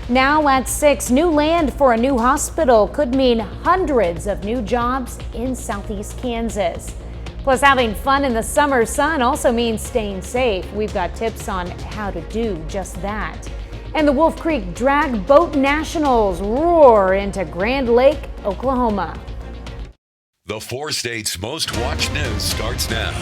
Now at 6, new land for a new hospital could mean hundreds of new jobs in southeast Kansas. Plus, having fun in the summer sun also means staying safe. We've got tips on how to do just that. And the Wolf Creek Drag Boat Nationals roar into Grand Lake, Oklahoma. The 4 states' most watched news starts now.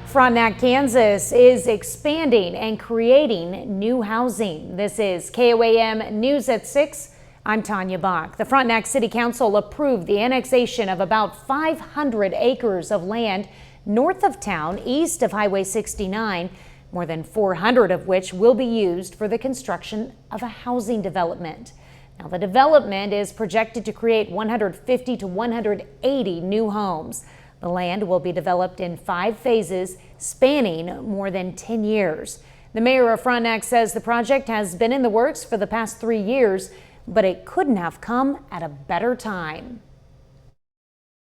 Frontenac, Kansas is expanding and creating new housing. This is KOAM News at 6. I'm Tanya Bach. The Frontenac City Council approved the annexation of about 500 acres of land north of town, east of Highway 69, more than 400 of which will be used for the construction of a housing development. Now, the development is projected to create 150 to 180 new homes. The land will be developed in 5 phases spanning more than 10 years. The mayor of Frontenac says the project has been in the works for the past 3 years, but it couldn't have come at a better time.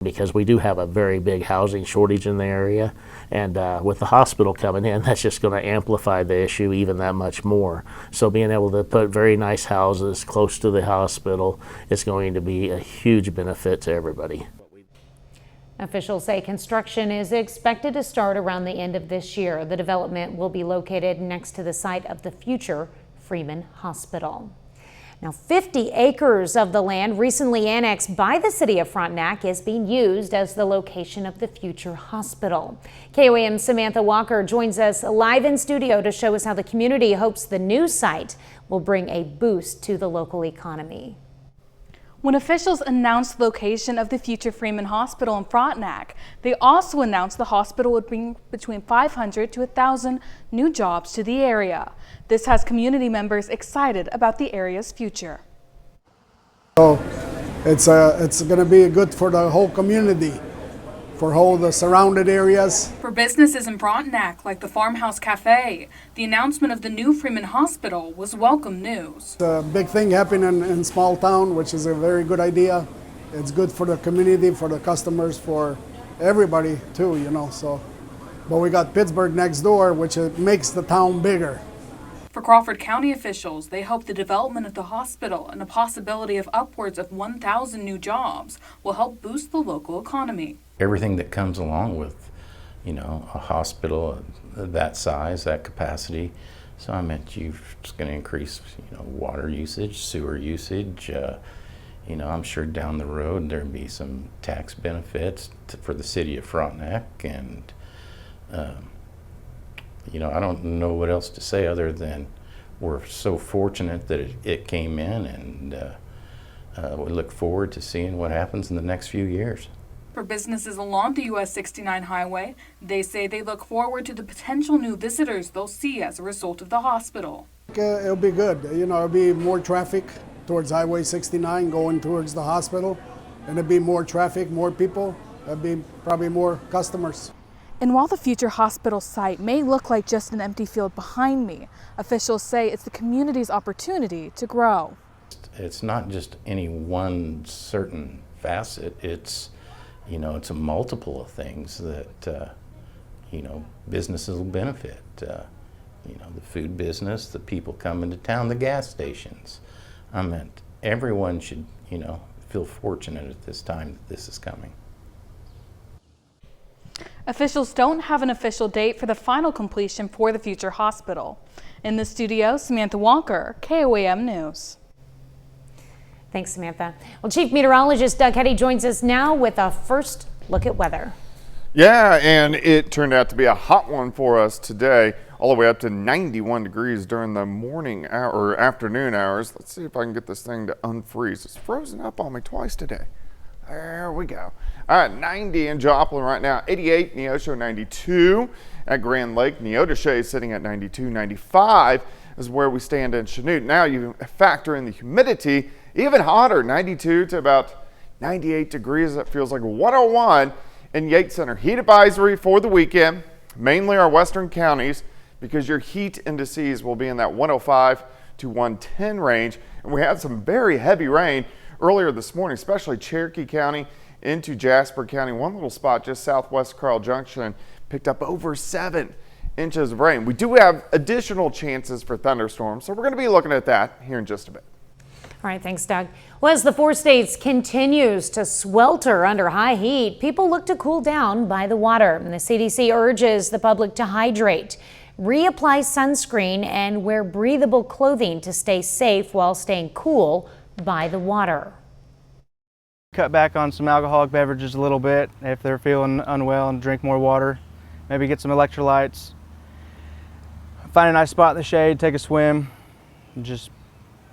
Because we do have a very big housing shortage in the area, and with the hospital coming in, that's just going to amplify the issue even that much more. So being able to put very nice houses close to the hospital is going to be a huge benefit to everybody. Officials say construction is expected to start around the end of this year. The development will be located next to the site of the future Freeman Hospital. Now, 50 acres of the land recently annexed by the city of Frontenac is being used as the location of the future hospital. KOAM's Samantha Walker joins us live in studio to show us how the community hopes the new site will bring a boost to the local economy. When officials announced the location of the future Freeman Hospital in Frontenac, they also announced the hospital would bring between 500 to 1,000 new jobs to the area. This has community members excited about the area's future. So it's going to be good for the whole community, for all the surrounded areas. For businesses in Frontenac, like the Farmhouse Cafe, the announcement of the new Freeman Hospital was welcome news. It's a big thing happening in small town, which is a very good idea. It's good for the community, for the customers, for everybody too, you know. So, but we got Pittsburgh next door, which makes the town bigger. For Crawford County officials, they hope the development of the hospital and a possibility of upwards of 1,000 new jobs will help boost the local economy. Everything that comes along with, you know, a hospital that size, that capacity. So I meant it's going to increase, you know, water usage, sewer usage. You know, I'm sure down the road there'll be some tax benefits for the city of Frontenac, and you know, I don't know what else to say other than we're so fortunate that it came in, and we look forward to seeing what happens in the next few years. For businesses along the US 69 highway, they say they look forward to the potential new visitors they'll see as a result of the hospital. It'll be good. You know, it'll be more traffic towards Highway 69 going towards the hospital, and it'll be more traffic, more people. There'll be probably more customers. And while the future hospital site may look like just an empty field behind me, officials say it's the community's opportunity to grow. It's not just any one certain facet. It's, you know, it's a multiple of things that, you know, businesses will benefit. You know, the food business, the people coming to town, the gas stations. I meant everyone should, you know, feel fortunate at this time that this is coming. Officials don't have an official date for the final completion for the future hospital. In the studio, Samantha Walker, KOAM News. Thanks, Samantha. Well, Chief Meteorologist Doug Hetty joins us now with a first look at weather. Yeah, and it turned out to be a hot one for us today, all the way up to 91 degrees during the morning or afternoon hours. Let's see if I can get this thing to unfreeze. It's frozen up on me twice today. There we go. All right, 90 in Joplin right now, 88 Neosho, 92 at Grand Lake. Neodesha is sitting at 92, 95 is where we stand in Chanute. Now you factor in the humidity, even hotter, 92 to about 98 degrees. That feels like 101 in Yates Center. Heat advisory for the weekend, mainly our western counties, because your heat indices will be in that 105 to 110 range. And we had some very heavy rain earlier this morning, especially Cherokee County into Jasper County. One little spot just southwest Carl Junction picked up over 7 inches of rain. We do have additional chances for thunderstorms, so we're going to be looking at that here in just a bit. All right, thanks, Doug. Well, as the 4 states continues to swelter under high heat, people look to cool down by the water. And the CDC urges the public to hydrate, reapply sunscreen, and wear breathable clothing to stay safe while staying cool by the water. Cut back on some alcoholic beverages a little bit if they're feeling unwell, and drink more water. Maybe get some electrolytes. Find a nice spot in the shade, take a swim,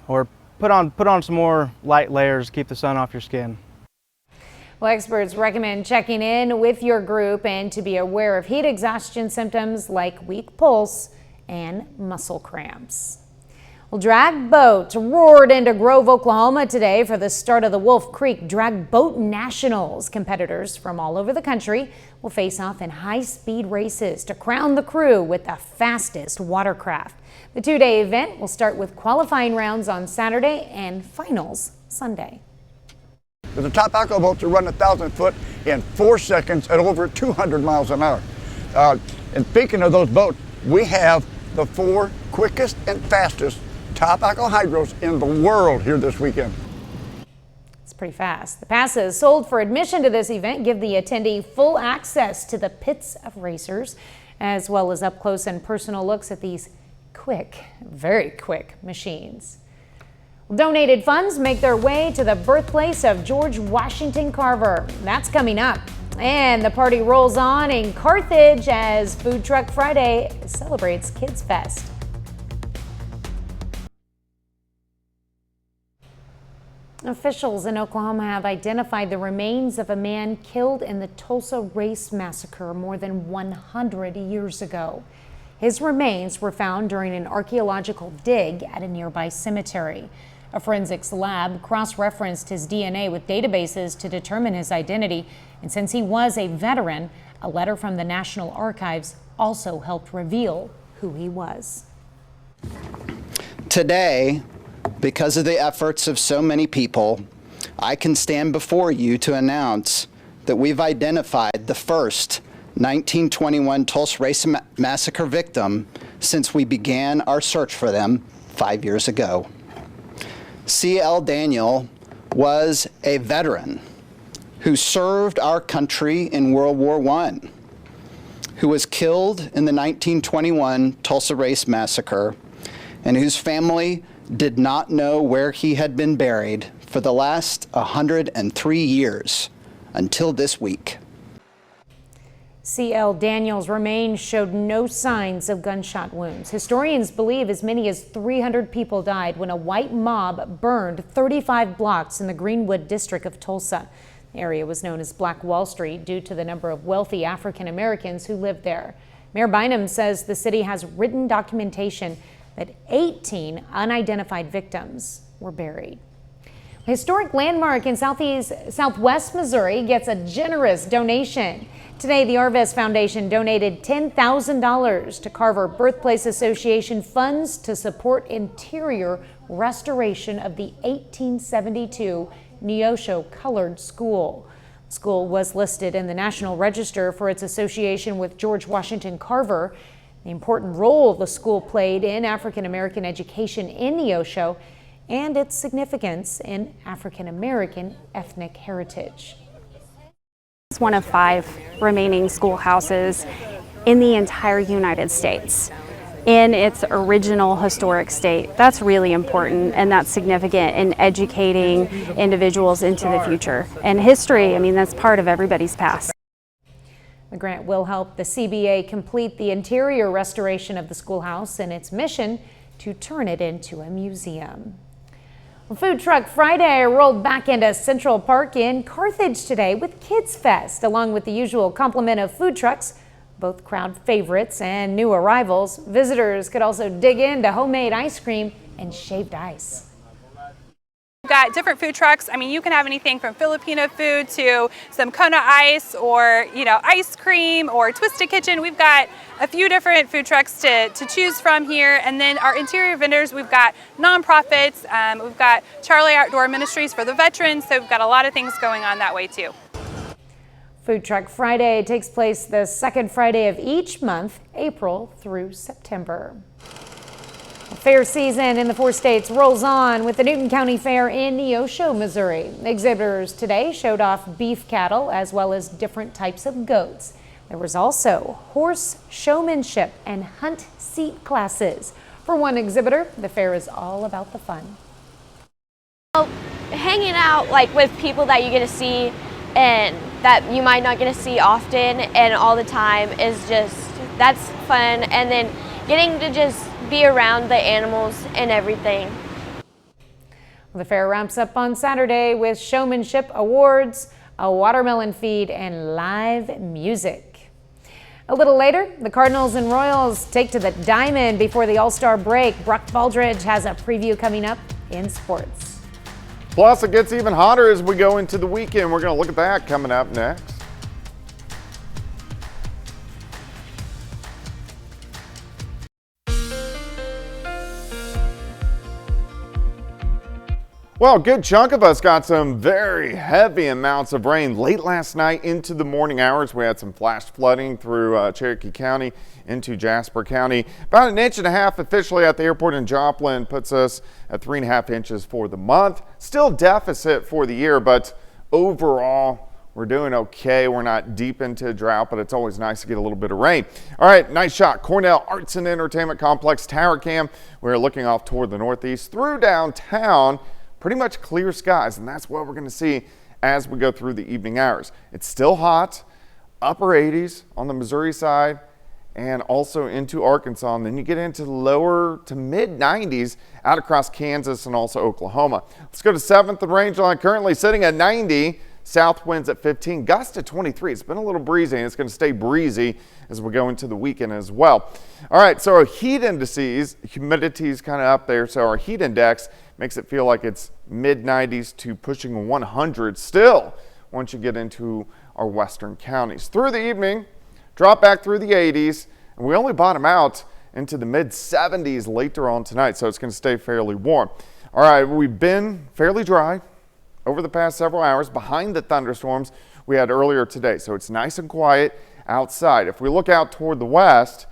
or put on some more light layers to keep the sun off your skin. Well, experts recommend checking in with your group and to be aware of heat exhaustion symptoms like weak pulse and muscle cramps. Well, drag boats roared into Grove, Oklahoma today for the start of the Wolf Creek Drag Boat Nationals. Competitors from all over the country will face off in high-speed races to crown the crew with the fastest watercraft. The 2-day event will start with qualifying rounds on Saturday and finals Sunday. The top alcohol boats will run 1,000 foot in 4 seconds at over 200 miles an hour. And speaking of those boats, we have the 4 quickest and fastest top alcohol hydros in the world here this weekend. It's pretty fast. The passes sold for admission to this event give the attendee full access to the pits of racers, as well as up close and personal looks at these quick, very quick machines. Donated funds make their way to the birthplace of George Washington Carver. That's coming up. And the party rolls on in Carthage as Food Truck Friday celebrates Kids Fest. Officials in Oklahoma have identified the remains of a man killed in the Tulsa Race Massacre more than 100 years ago. His remains were found during an archaeological dig at a nearby cemetery. A forensics lab cross-referenced his DNA with databases to determine his identity, and since he was a veteran, a letter from the National Archives also helped reveal who he was. Today, because of the efforts of so many people, I can stand before you to announce that we've identified the first 1921 Tulsa Race Massacre victim since we began our search for them 5 years ago. C.L. Daniel was a veteran who served our country in World War I, who was killed in the 1921 Tulsa Race Massacre, and whose family did not know where he had been buried for the last 103 years until this week. C.L. Daniels' remains showed no signs of gunshot wounds. Historians believe as many as 300 people died when a white mob burned 35 blocks in the Greenwood district of Tulsa. The area was known as Black Wall Street due to the number of wealthy African Americans who lived there. Mayor Bynum says the city has written documentation that 18 unidentified victims were buried. A historic landmark in southwest Missouri gets a generous donation. Today, the Arvest Foundation donated $10,000 to Carver Birthplace Association funds to support interior restoration of the 1872 Neosho Colored School. The school was listed in the National Register for its association with George Washington Carver. The important role the school played in African American education in Neosho and its significance in African American ethnic heritage. It's one of 5 remaining schoolhouses in the entire United States in its original historic state. That's really important, and that's significant in educating individuals into the future. And history, I mean, that's part of everybody's past. The grant will help the CBA complete the interior restoration of the schoolhouse and its mission to turn it into a museum. Well, Food Truck Friday rolled back into Central Park in Carthage today with Kids Fest, along with the usual complement of food trucks, both crowd favorites and new arrivals. Visitors could also dig into homemade ice cream and shaved ice. We've got different food trucks. I mean, you can have anything from Filipino food to some Kona ice or, ice cream or Twisted Kitchen. We've got a few different food trucks to choose from here. And then our interior vendors, we've got nonprofits. We've got Charlie Outdoor Ministries for the veterans. So we've got a lot of things going on that way too. Food Truck Friday takes place the second Friday of each month, April through September. Fair season in the 4 states rolls on with the Newton County Fair in Neosho, Missouri. Exhibitors today showed off beef cattle as well as different types of goats. There was also horse showmanship and hunt seat classes. For one exhibitor, the fair is all about the fun. Hanging out with people that you get to see and that you might not get to see often and all the time that's fun, and then getting to just be around the animals and everything. The fair wraps up on Saturday with showmanship awards, a watermelon feed, and live music. A little later, the Cardinals and Royals take to the diamond before the All-Star break. Brock Baldridge has a preview coming up in sports. Plus, it gets even hotter as we go into the weekend. We're going to look at that coming up next. Well, a good chunk of us got some very heavy amounts of rain late last night into the morning hours. We had some flash flooding through Cherokee County into Jasper County. About 1.5 inches officially at the airport in Joplin puts us at 3.5 inches for the month. Still deficit for the year, but overall we're doing okay. We're not deep into a drought, but it's always nice to get a little bit of rain. All right, nice shot. Cornell Arts and Entertainment Complex Tower Cam. We're looking off toward the northeast through downtown. Pretty much clear skies, and that's what we're going to see as we go through the evening hours. It's still hot, upper 80s on the Missouri side and also into Arkansas, and then you get into lower to mid 90s out across Kansas and also Oklahoma. Let's go to 7th and Rangeline, currently sitting at 90, south winds at 15, gusts at 23. It's been a little breezy, and it's going to stay breezy as we go into the weekend as well. All right, so our heat indices, humidity is kind of up there, so our heat index makes it feel like it's mid 90s to pushing 100 still once you get into our western counties. Through the evening, drop back through the 80s, and we only bottom out into the mid 70s later on tonight, so it's going to stay fairly warm. All right, we've been fairly dry over the past several hours behind the thunderstorms we had earlier today, so it's nice and quiet outside. If we look out toward the west,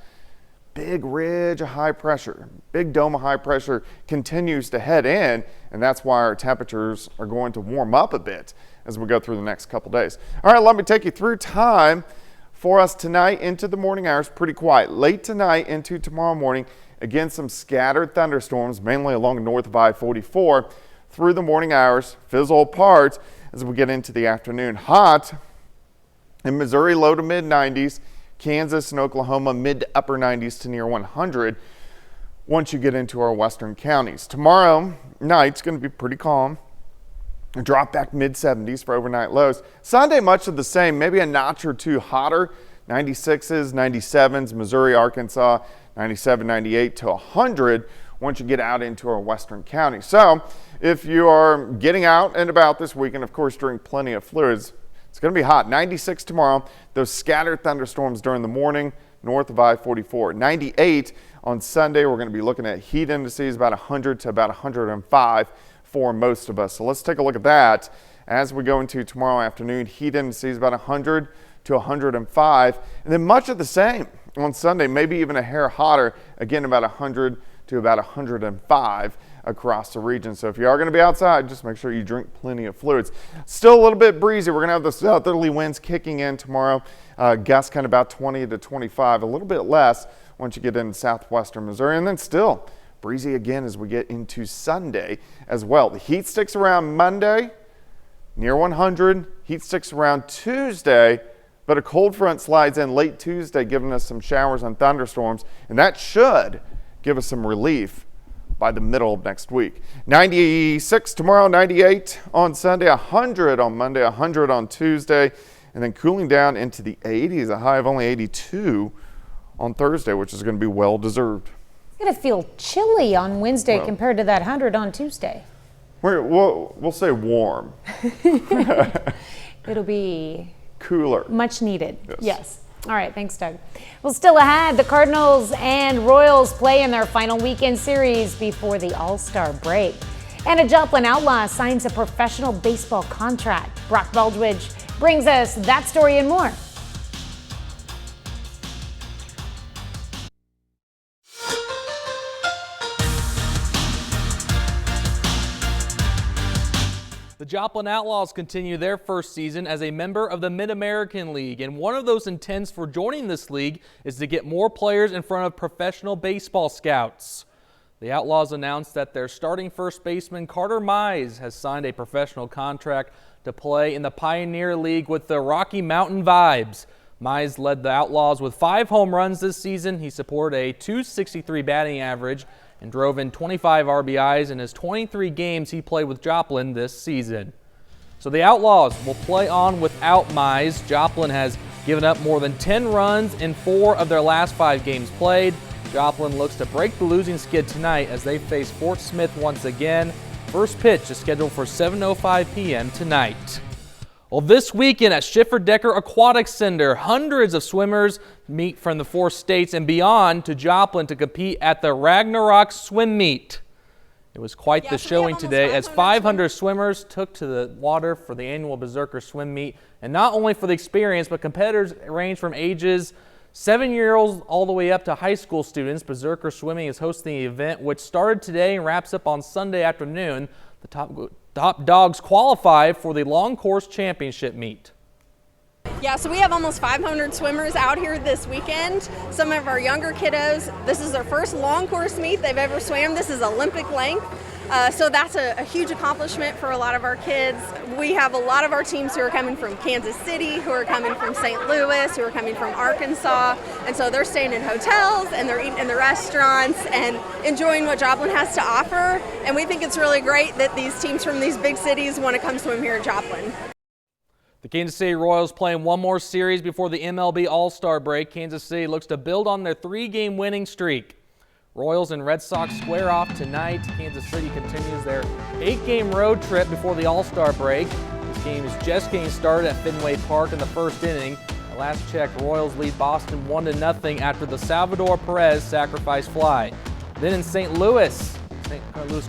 big ridge of high pressure, big dome of high pressure continues to head in, and that's why our temperatures are going to warm up a bit as we go through the next couple days. All right, let me take you through time for us tonight into the morning hours. Pretty quiet. Late tonight into tomorrow morning, again, some scattered thunderstorms, mainly along north of I-44 through the morning hours, fizzle parts as we get into the afternoon. Hot in Missouri, low to mid 90s. Kansas and Oklahoma, mid to upper 90s to near 100 once you get into our western counties. Tomorrow night's going to be pretty calm. Drop back mid 70s for overnight lows. Sunday, much of the same, maybe a notch or two hotter. 96s, 97s, Missouri, Arkansas, 97, 98 to 100 once you get out into our western counties. So if you are getting out and about this weekend, of course, drink plenty of fluids. It's going to be hot. 96 tomorrow. Those scattered thunderstorms during the morning north of I-44. 98 on Sunday. We're going to be looking at heat indices about 100 to about 105 for most of us. So let's take a look at that as we go into tomorrow afternoon. Heat indices about 100 to 105. And then much of the same on Sunday, maybe even a hair hotter. Again, about 100 to about 105 across the region. So if you are going to be outside, just make sure you drink plenty of fluids. Still a little bit breezy. We're going to have the southerly winds kicking in tomorrow. Gusts kind of about 20 to 25, a little bit less once you get into southwestern Missouri. And then still breezy again as we get into Sunday as well. The heat sticks around Monday, near 100. Heat sticks around Tuesday, but a cold front slides in late Tuesday, giving us some showers and thunderstorms, and that should give us some relief by the middle of next week. 96 tomorrow, 98 on Sunday, 100 on Monday, 100 on Tuesday, and then cooling down into the 80s, a high of only 82 on Thursday, which is going to be well deserved. It's going to feel chilly on Wednesday compared to that 100 on Tuesday. We'll say warm. It'll be cooler. Much needed. Yes. All right, thanks, Doug. Well, still ahead, the Cardinals and Royals play in their final weekend series before the All-Star break. And a Joplin outlaw signs a professional baseball contract. Brock Baldridge brings us that story and more. The Joplin Outlaws continue their first season as a member of the Mid-American League, and one of those intents for joining this league is to get more players in front of professional baseball scouts. The Outlaws announced that their starting first baseman Carter Mize has signed a professional contract to play in the Pioneer League with the Rocky Mountain Vibes. Mize led the Outlaws with 5 home runs this season. He supported a .263 batting average and drove in 25 RBIs in his 23 games he played with Joplin this season. So the Outlaws will play on without Mize. Joplin has given up more than 10 runs in 4 of their last 5 games played. Joplin looks to break the losing skid tonight as they face Fort Smith once again. First pitch is scheduled for 7:05 p.m. tonight. Well, this weekend at Schiffer-Decker Aquatic Center, hundreds of swimmers meet from the 4 states and beyond to Joplin to compete at the Ragnarok Swim Meet. It was quite the showing today as 500 swimmers took to the water for the annual Berserker Swim Meet. And not only for the experience, but competitors range from ages 7-year-olds all the way up to high school students. Berserker Swimming is hosting the event, which started today and wraps up on Sunday afternoon. The top dogs qualify for the long course championship meet. Yeah, so we have almost 500 swimmers out here this weekend. Some of our younger kiddos, this is their first long course meet they've ever swam. This is Olympic length. So that's a huge accomplishment for a lot of our kids. We have a lot of our teams who are coming from Kansas City, who are coming from St. Louis, who are coming from Arkansas. And so they're staying in hotels and they're eating in the restaurants and enjoying what Joplin has to offer. And we think it's really great that these teams from these big cities want to come swim here in Joplin. The Kansas City Royals playing one more series before the MLB All-Star break. Kansas City looks to build on their 3-game winning streak. Royals and Red Sox square off tonight. Kansas City continues their 8-game road trip before the All-Star break. This game is just getting started at Fenway Park in the first inning. At last check, Royals lead Boston 1-0 after the Salvador Perez sacrifice fly. Then in St. Louis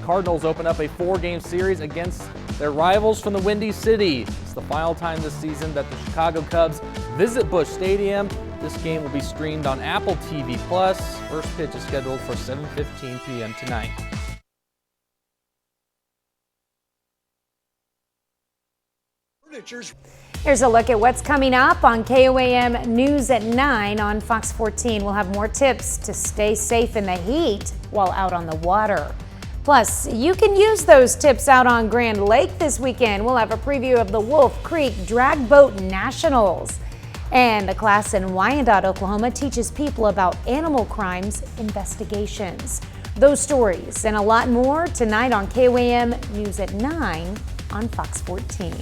Cardinals open up a 4-game series against their rivals from the Windy City. It's the final time this season that the Chicago Cubs visit Busch Stadium. This game will be streamed on Apple TV+. First pitch is scheduled for 7:15 p.m. tonight. Here's a look at what's coming up on KOAM News at 9 on Fox 14. We'll have more tips to stay safe in the heat while out on the water. Plus, you can use those tips out on Grand Lake this weekend. We'll have a preview of the Wolf Creek Drag Boat Nationals. And the class in Wyandotte, Oklahoma teaches people about animal crimes investigations. Those stories and a lot more tonight on KOAM News at 9 on Fox 14.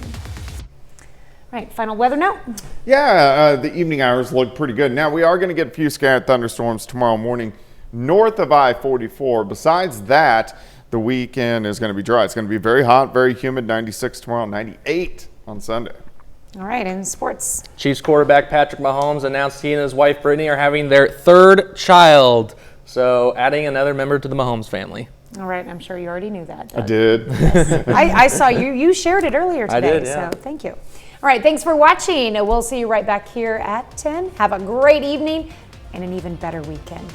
Right, final weather note? Yeah, the evening hours look pretty good. Now, we are going to get a few scattered thunderstorms tomorrow morning north of I-44. Besides that, the weekend is going to be dry. It's going to be very hot, very humid, 96 tomorrow, 98 on Sunday. All right, in sports. Chiefs quarterback Patrick Mahomes announced he and his wife Brittany are having their 3rd child. So adding another member to the Mahomes family. All right, I'm sure you already knew that, Doug. I did. Yes. I saw you shared it earlier today, I did, yeah. So thank you. All right, thanks for watching. We'll see you right back here at 10. Have a great evening and an even better weekend.